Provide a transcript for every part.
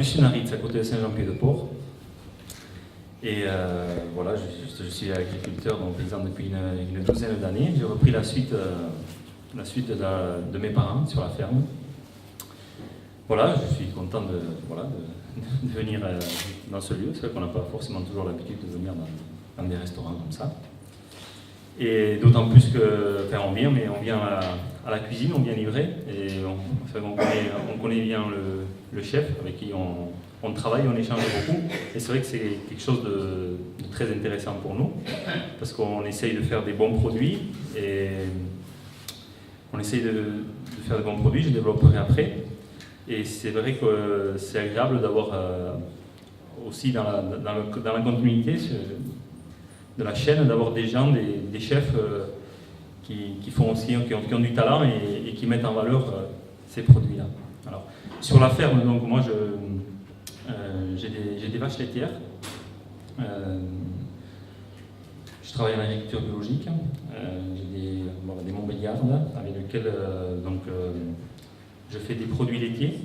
Je suis Naritz, à côté de Saint-Jean-Pied-de-Port. Et voilà, je suis agriculteur, donc paysan depuis une douzaine d'années. J'ai repris la suite de mes parents sur la ferme. Voilà, je suis content de venir dans ce lieu. C'est vrai qu'on n'a pas forcément toujours l'habitude de venir dans des restaurants comme ça. Et d'autant plus que, enfin on vient à la cuisine, on vient livrer, et on connaît bien le chef avec qui on travaille, on échange beaucoup, et c'est vrai que c'est quelque chose de très intéressant pour nous, parce qu'on essaye de faire des bons produits, et on essaye de faire des bons produits, je développerai après, et c'est vrai que c'est agréable d'avoir aussi dans la continuité de la chaîne, d'avoir des gens, des chefs qui font aussi, qui ont du talent et qui mettent en valeur ces produits-là. Alors, sur la ferme, donc moi j'ai des vaches laitières. Je travaille en agriculture biologique. J'ai des Montbéliardes avec lesquels je fais des produits laitiers,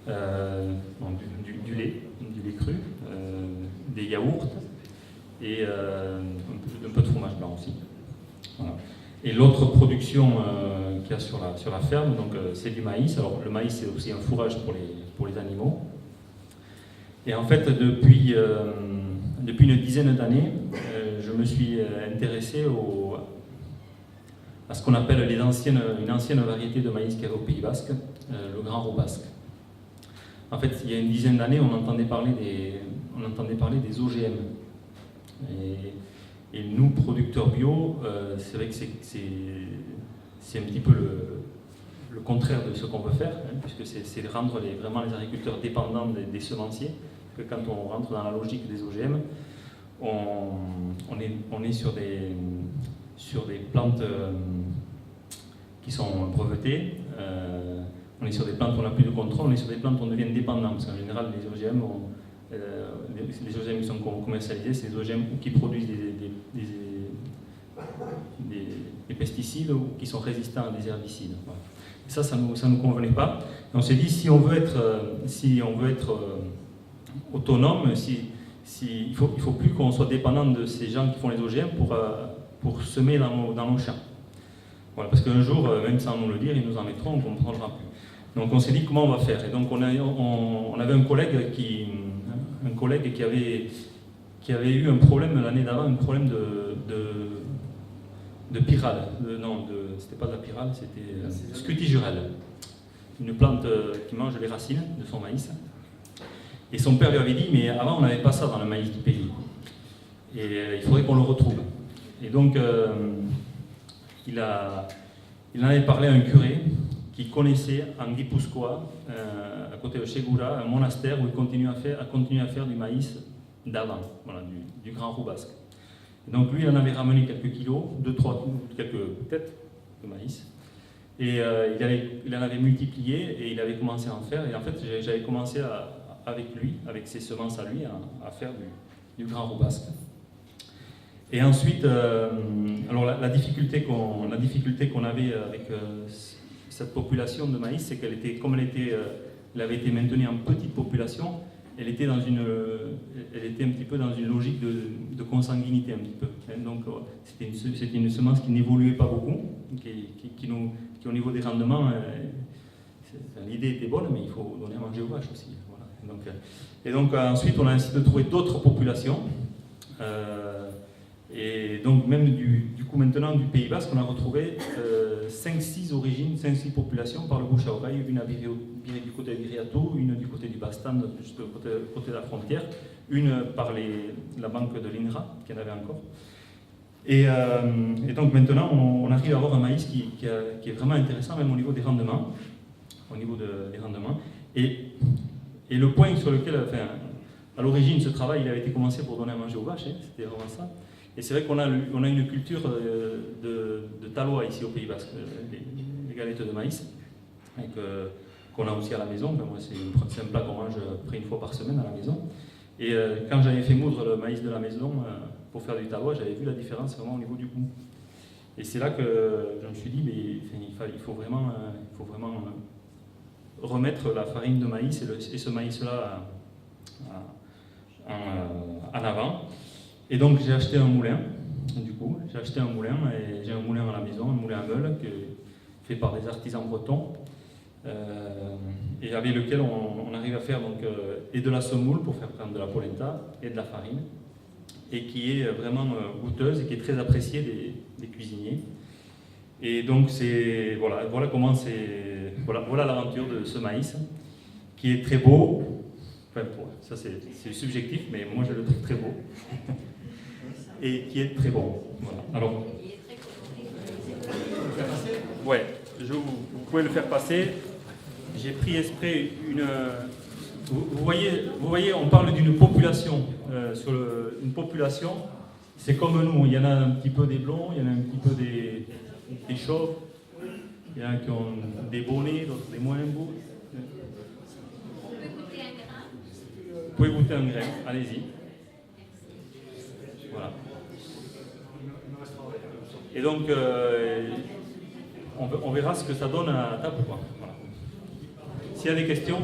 du lait cru, des yaourts, et un peu de fromage blanc aussi. Voilà. Et l'autre production qu'il y a sur la ferme, c'est du maïs. Alors le maïs, c'est aussi un fourrage pour les animaux. Et en fait, depuis une dizaine d'années, je me suis intéressé à ce qu'on appelle une ancienne variété de maïs qu'il y avait au Pays Basque, le Grand Roux basque. En fait, il y a une dizaine d'années, on entendait parler des OGM. Et nous, producteurs bio, c'est vrai que c'est un petit peu le contraire de ce qu'on veut faire, puisque c'est rendre vraiment les agriculteurs dépendants des semenciers. Que quand on rentre dans la logique des OGM, on est sur des plantes qui sont brevetées, on est sur des plantes où on n'a plus de contrôle, on est sur des plantes où on devient dépendant, parce qu'en général, les OGM, les OGM qui sont commercialisés, c'est des OGM qui produisent des pesticides ou qui sont résistants à des herbicides. Voilà. Et ça nous convenait pas. Et on s'est dit, si on veut être autonome, il faut plus qu'on soit dépendant de ces gens qui font les OGM pour semer dans nos champs. Voilà, parce qu'un jour, même sans nous le dire, ils nous en mettront, on ne comprendra plus. Donc on s'est dit comment on va faire. Et donc on avait un collègue qui avait eu un problème l'année d'avant, un problème de pyrale. C'était pas de la pyrale, c'était scutigirelle. Une plante qui mange les racines de son maïs. Et son père lui avait dit, mais avant on n'avait pas ça dans le maïs du pays. Et il faudrait qu'on le retrouve. Et donc il en avait parlé à un curé qui connaissait en Guipuscoa, à côté de Segura, un monastère où il continue à faire du maïs d'avant, voilà, du Grand Roux basque. Et donc lui, il en avait ramené quelques kilos, quelques têtes de maïs, et il en avait multiplié, et il avait commencé à en faire, et en fait j'avais commencé avec lui, avec ses semences à lui, à faire du Grand Roux basque. Et ensuite, alors la difficulté qu'on avait avec cette population de maïs, c'est elle avait été maintenue en petite population, elle était un petit peu dans une logique de consanguinité un petit peu. Donc c'était une semence qui n'évoluait pas beaucoup, qui au niveau des rendements, l'idée était bonne, mais il faut donner à manger aux vaches aussi. Voilà. Et donc ensuite on a essayé de trouver d'autres populations. Et donc même du coup maintenant du Pays Basque, on a retrouvé 5-6 origines, 5-6 populations par le bouche à oreille, une du côté de Viriato, une du côté du Bastan, juste côté de la frontière, une par la banque de l'INRA, qui en avait encore. Et donc maintenant on arrive à avoir un maïs qui est vraiment intéressant, même au niveau des rendements. Et le point sur lequel, à l'origine, ce travail il avait été commencé pour donner à manger aux vaches, c'était vraiment ça. Et c'est vrai qu'on a une culture de talois ici au Pays Basque, les galettes de maïs, qu'on a aussi à la maison. Moi, c'est un plat qu'on mange près une fois par semaine à la maison. Et quand j'avais fait moudre le maïs de la maison pour faire du talois, j'avais vu la différence vraiment au niveau du goût. Et c'est là que je me suis dit, mais il faut vraiment remettre la farine de maïs et ce maïs-là en avant. Et donc j'ai acheté un moulin, du coup, j'ai acheté un moulin et j'ai un moulin à la maison, un moulin à meule fait par des artisans bretons et avec lequel on arrive à faire donc, et de la semoule pour faire prendre de la polenta et de la farine et qui est vraiment goûteuse et qui est très appréciée des cuisiniers. Et donc voilà comment voilà l'aventure de ce maïs qui est très beau. Enfin, ça c'est subjectif, mais moi je le trouve très beau et qui est très bon. Voilà. Alors, ouais, vous pouvez le faire passer. J'ai pris exprès une. Vous voyez, on parle d'une population. Une population, c'est comme nous. Il y en a un petit peu des blonds, il y en a un petit peu des chauves, il y en a qui ont des bonnets, d'autres des moins beaux. Vous pouvez goûter un grain, allez-y. Voilà. Et donc, on verra ce que ça donne à table. Voilà. S'il y a des questions.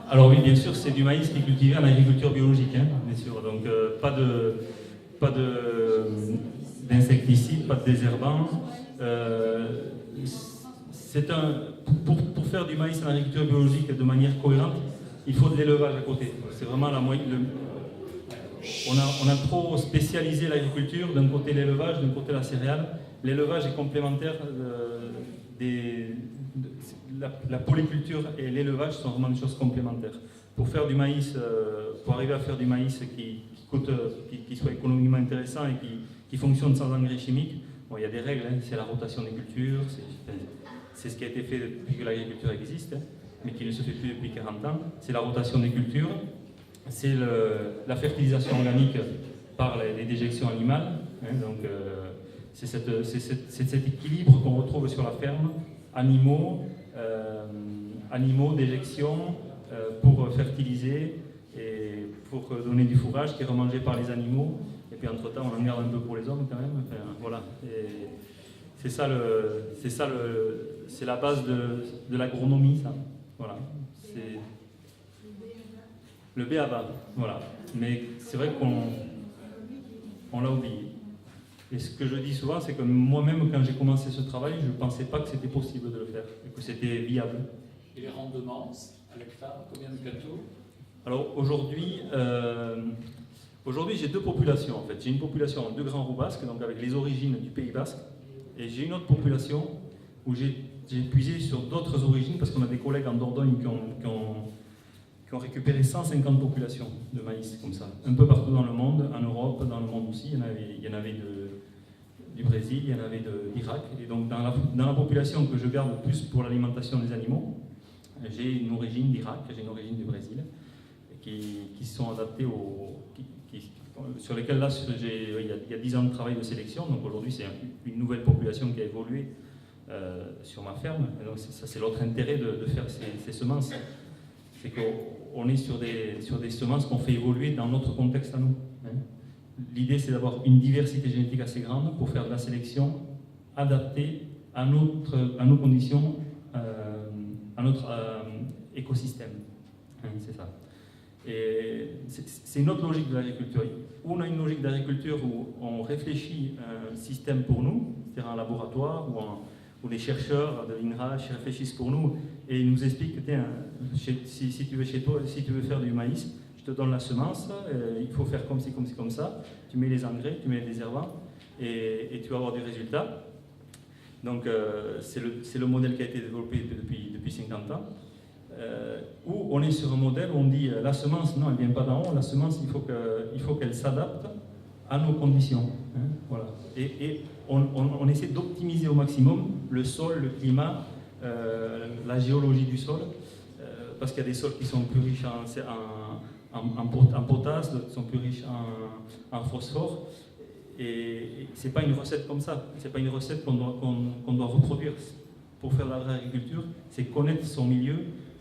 Alors oui, bien sûr, c'est du maïs qui est cultivé en agriculture biologique, hein, bien sûr. Donc pas d'insecticides, pas de désherbants. Pour faire du maïs en agriculture biologique de manière cohérente, il faut de l'élevage à côté. C'est vraiment la moyenne. On a trop spécialisé l'agriculture, d'un côté l'élevage, d'un côté la céréale. L'élevage est complémentaire la polyculture et l'élevage sont vraiment des choses complémentaires. Pour faire du maïs, pour arriver à faire du maïs qui soit économiquement intéressant et qui fonctionne sans engrais chimiques, bon, il y a des règles, hein, c'est la rotation des cultures, c'est ce qui a été fait depuis que l'agriculture existe, hein, mais qui ne se fait plus depuis 40 ans. C'est la rotation des cultures, c'est la fertilisation organique par les déjections animales, hein, donc c'est cet équilibre qu'on retrouve sur la ferme, animaux, déjection pour fertiliser et pour donner du fourrage qui est remangé par les animaux. Et puis entre-temps, on en garde un peu pour les hommes quand même. Enfin, voilà. C'est la base de l'agronomie, ça. Voilà. C'est le b.a.-ba. Voilà. Mais c'est vrai qu'on l'a oublié. Et ce que je dis souvent, c'est que moi-même, quand j'ai commencé ce travail, je ne pensais pas que c'était possible de le faire et que c'était viable. Et les rendements à l'hectare, combien de gâteaux? Alors aujourd'hui, j'ai deux populations en fait. J'ai une population de Grand Roux Basque, donc avec les origines du Pays Basque, et j'ai une autre population où j'ai puisé sur d'autres origines parce qu'on a des collègues en Dordogne qui ont récupéré 150 populations de maïs comme ça, un peu partout dans le monde, en Europe, dans le monde aussi. Il y en avait du Brésil, il y en avait d'Irak. Et donc dans la population que je garde plus pour l'alimentation des animaux, j'ai une origine d'Irak, j'ai une origine du Brésil, qui sont adaptés sur lesquels là, il y a 10 ans de travail de sélection. Donc aujourd'hui, c'est une nouvelle population qui a évolué sur ma ferme. Et donc ça, c'est l'autre intérêt de faire ces semences. C'est qu'on est sur des semences qu'on fait évoluer dans notre contexte à nous. L'idée, c'est d'avoir une diversité génétique assez grande pour faire de la sélection adaptée à nos conditions, à notre écosystème. C'est ça. Et c'est une autre logique de l'agriculture. Où on a une logique d'agriculture où on réfléchit un système pour nous, c'est-à-dire un laboratoire où les chercheurs de l'INRA réfléchissent pour nous et ils nous expliquent que si tu veux chez toi, si tu veux faire du maïs, je te donne la semence, il faut faire comme ci, comme ça, tu mets les engrais, tu mets les désherbants et tu vas avoir du résultat. Donc c'est le modèle qui a été développé depuis 50 ans. Où on est sur un modèle où on dit la semence, non, elle ne vient pas d'en haut, la semence, il faut qu'elle s'adapte à nos conditions. Hein, voilà. Et on essaie d'optimiser au maximum le sol, le climat, la géologie du sol, parce qu'il y a des sols qui sont plus riches en potasse, d'autres qui sont plus riches en phosphore. Et ce n'est pas une recette comme ça, ce n'est pas une recette qu'on doit reproduire pour faire de l'agriculture, c'est connaître son milieu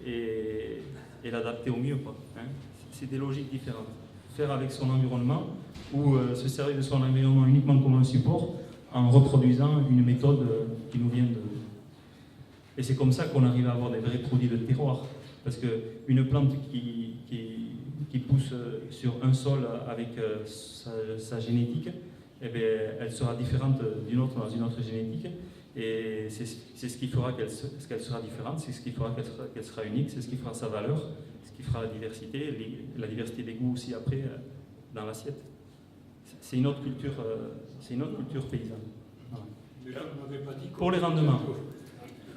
et et l'adapter au mieux, quoi, hein. C'est des logiques différentes. Faire avec son environnement ou se servir de son environnement uniquement comme un support en reproduisant une méthode qui nous vient de... Et c'est comme ça qu'on arrive à avoir des vrais produits de terroir. Parce qu'une plante qui pousse sur un sol avec sa génétique, eh bien, elle sera différente d'une autre dans une autre génétique. Et c'est ce qui fera qu'elle sera différente, c'est ce qui fera qu'elle sera unique, c'est ce qui fera sa valeur, ce qui fera la diversité des goûts aussi après dans l'assiette. C'est une autre culture paysanne. Voilà. Mais là, vous m'avez pas dit Pour les rendements.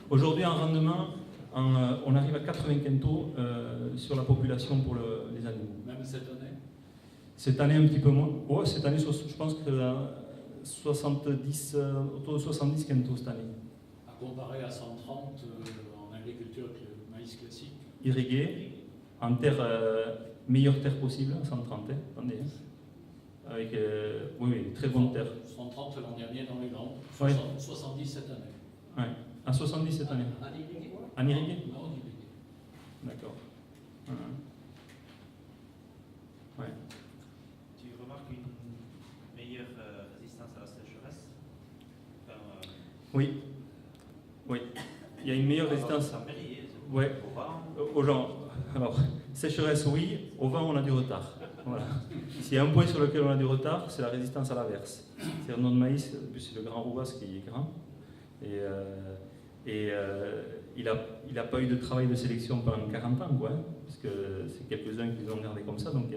Aujourd'hui, en rendement, on arrive à 80 quintaux sur la population pour les animaux. Même cette année? Cette année, un petit peu moins. Ouais, cette année, je pense que 70, autour de 70 quintaux cette année. À comparer à 130 en agriculture avec le maïs classique? Irrigué, en terre, meilleure terre possible, 130, hein, attendez. Avec, oui, très bonne terre. 130 l'an dernier dans les grands, Ouais. 70 cette année. Ouais. À 70 cette année. En irrigué? En irrigué? Non, en irrigué. D'accord. Ouais. Tu remarques une meilleure résistance à la sécheresse? Enfin, Oui. Oui. Il y a une meilleure résistance. Ouais. Au vent? Aux gens. Alors, sécheresse, oui. Au vent, on a du retard. Voilà. S'il y a un point sur lequel on a du retard, c'est la résistance à l'averse. C'est-à-dire notre maïs, c'est le grand roubasse qui est grand. Et il n'a pas eu de travail de sélection pendant 40 ans, quoi, hein, parce que c'est quelques-uns qui l'ont gardé comme ça, donc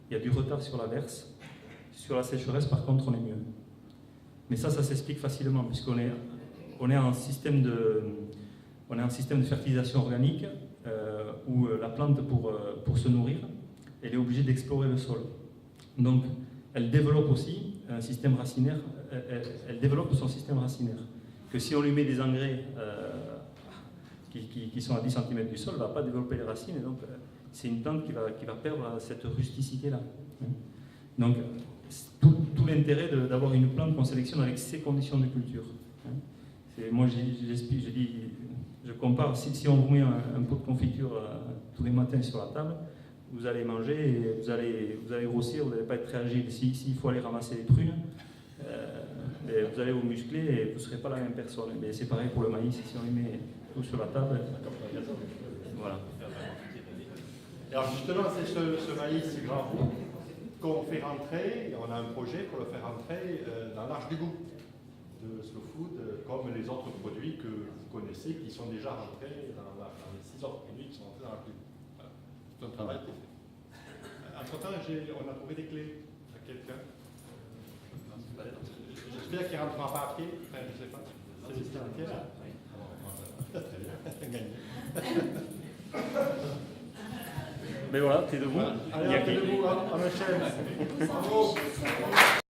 il y a du retard sur l'averse. Sur la sécheresse, par contre, on est mieux. Mais ça s'explique facilement, puisqu'on est en système de fertilisation organique, où la plante, pour se nourrir, elle est obligée d'explorer le sol. Donc, elle développe aussi un système racinaire, elle développe son système racinaire. Que si on lui met des engrais qui sont à 10 cm du sol, elle ne va pas développer les racines, et donc c'est une plante qui va perdre cette rusticité-là. Donc, tout l'intérêt d'avoir une plante qu'on sélectionne avec ces conditions de culture. Moi, je compare, si on vous met un pot de confiture tous les matins sur la table, vous allez manger et vous allez grossir, vous n'allez pas être très agile. S'il faut aller ramasser les prunes, vous allez vous muscler et vous ne serez pas la même personne. Mais c'est pareil pour le maïs, si on les met tout sur la table. Voilà. Alors justement, c'est ce maïs grand qu'on fait rentrer, et on a un projet pour le faire rentrer dans l'arche du goût de Slow Food, comme les autres produits que vous connaissez, qui sont déjà rentrés dans les 6 autres produits qui sont rentrés dans l'arche du goût. Voilà. C'est un travail qui est fait. Entre-temps, on a trouvé des clés à quelqu'un. J'espère qu'il ne rentrera pas à pied. Enfin, je ne sais pas. C'est Célestin à pied, là? Oui. Très bien, gagné. Mais voilà, t'es debout. Allez, t'es debout, on enchaîne. Bravo.